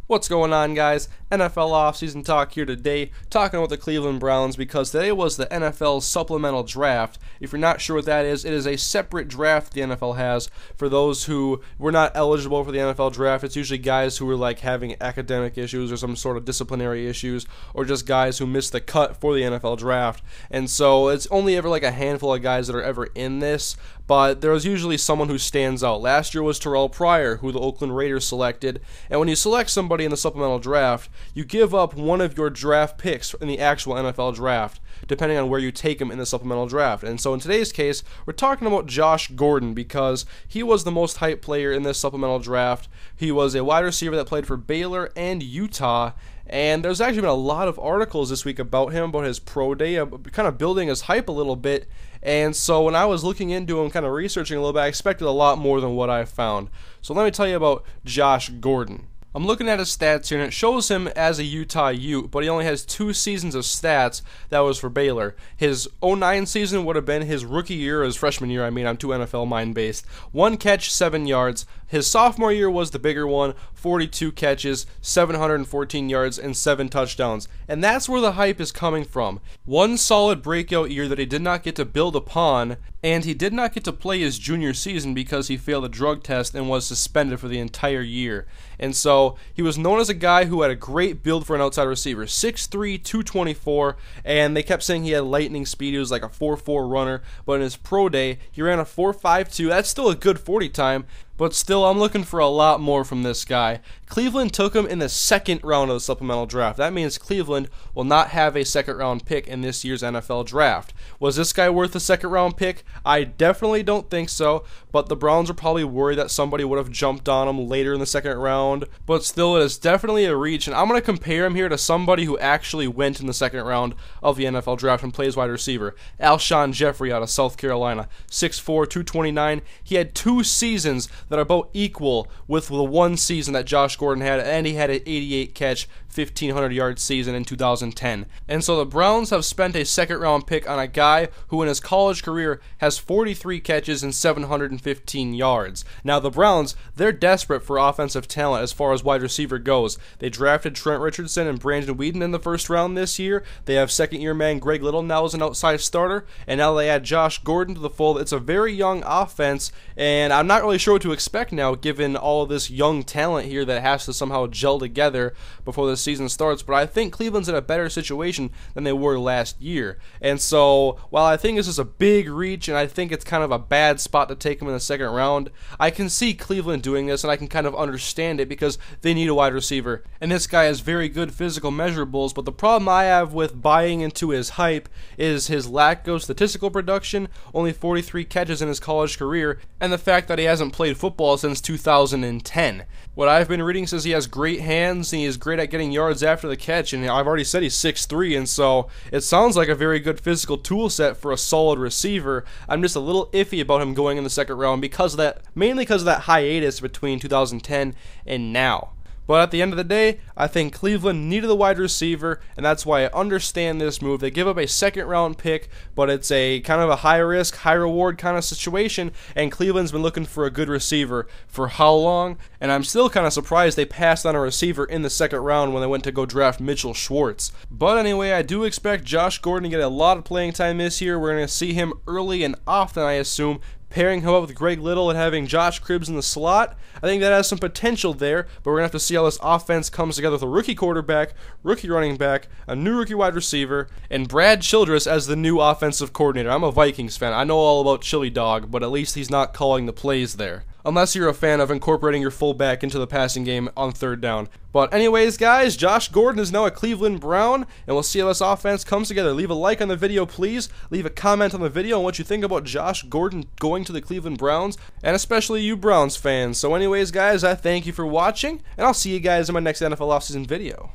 What's going on, guys? NFL offseason talk here today, talking about the Cleveland Browns because today was the NFL's Supplemental Draft. If you're not sure what that is, it is a separate draft the NFL has for those who were not eligible for the NFL Draft. It's usually guys who were like having academic issues or some sort of disciplinary issues, or just guys who missed the cut for the NFL Draft. And so it's only ever like a handful of guys that are ever in this, but there was usually someone who stands out. Last year was Terrell Pryor, who the Oakland Raiders selected, and when you select somebody in the supplemental draft, you give up one of your draft picks in the actual NFL draft, depending on where you take him in the supplemental draft. And so in today's case, we're talking about Josh Gordon because he was the most hyped player in this supplemental draft. He was a wide receiver that played for Baylor and Utah, and there's actually been a lot of articles this week about him, about his pro day, kind of building his hype a little bit. And so when I was looking into him, kind of researching a little bit, I expected a lot more than what I found. So let me tell you about Josh Gordon. I'm looking at his stats here, and it shows him as a Utah Ute, but he only has 2 seasons of stats. That was for Baylor. His 09 season would have been his rookie year, or his freshman year, I'm too NFL mind-based. 1 catch, 7 yards. His sophomore year was the bigger one, 42 catches, 714 yards, and 7 touchdowns. And that's where the hype is coming from. One solid breakout year that he did not get to build upon, and he did not get to play his junior season because he failed a drug test and was suspended for the entire year. And so he was known as a guy who had a great build for an outside receiver, 6'3", 224, and they kept saying he had lightning speed. He was like a 4.4 runner, but in his pro day, he ran a 4.52. That's still a good 40 time, but still, I'm looking for a lot more from this guy. Cleveland took him in the 2nd round of the supplemental draft. That means Cleveland will not have a 2nd round pick in this year's NFL draft. Was this guy worth a 2nd round pick? I definitely don't think so, but the Browns are probably worried that somebody would have jumped on him later in the 2nd round. But still, it is definitely a reach, and I'm going to compare him here to somebody who actually went in the 2nd round of the NFL draft and plays wide receiver. Alshon Jeffrey out of South Carolina, 6'4", 229. He had 2 seasons that are about equal with the 1 season that Josh Gordon had, and he had an 88 catch, 1,500 yard season in 2010. And so the Browns have spent a 2nd round pick on a guy who in his college career has 43 catches and 715 yards. Now the Browns, they're desperate for offensive talent as far as wide receiver goes. They drafted Trent Richardson and Brandon Weeden in the 1st round this year. They have 2nd year man Greg Little now as an outside starter, and now they add Josh Gordon to the fold. It's a very young offense, and I'm not really sure what to expect now given all of this young talent here that has to somehow gel together before the season starts. But I think Cleveland's in a better situation than they were last year. And so while I think this is a big reach and I think it's kind of a bad spot to take him in the 2nd round, I can see Cleveland doing this, and I can kind of understand it because they need a wide receiver. And this guy has very good physical measurables, but the problem I have with buying into his hype is his lack of statistical production, only 43 catches in his college career, and the fact that he hasn't played football since 2010. What I've been reading says he has great hands and he is great at getting yards after the catch, and I've already said he's 6'3", and so it sounds like a very good physical tool set for a solid receiver. I'm just a little iffy about him going in the 2nd round because of that, mainly because of that hiatus between 2010 and now. But at the end of the day, I think Cleveland needed a wide receiver, and that's why I understand this move. They give up a 2nd round pick, but it's a kind of a high risk, high reward kind of situation, and Cleveland's been looking for a good receiver for how long? And I'm still kind of surprised they passed on a receiver in the 2nd round when they went to go draft Mitchell Schwartz. But anyway, I do expect Josh Gordon to get a lot of playing time this year. We're going to see him early and often, I assume, pairing him up with Greg Little and having Josh Cribbs in the slot. I think that has some potential there, but we're going to have to see how this offense comes together with a rookie quarterback, rookie running back, a new rookie wide receiver, and Brad Childress as the new offensive coordinator. I'm a Vikings fan. I know all about Chili Dog, but at least he's not calling the plays there. Unless you're a fan of incorporating your fullback into the passing game on 3rd down. But anyways, guys, Josh Gordon is now a Cleveland Brown, and we'll see how this offense comes together. Leave a like on the video, please. Leave a comment on the video on what you think about Josh Gordon going to the Cleveland Browns, and especially you Browns fans. So anyways, guys, I thank you for watching, and I'll see you guys in my next NFL offseason video.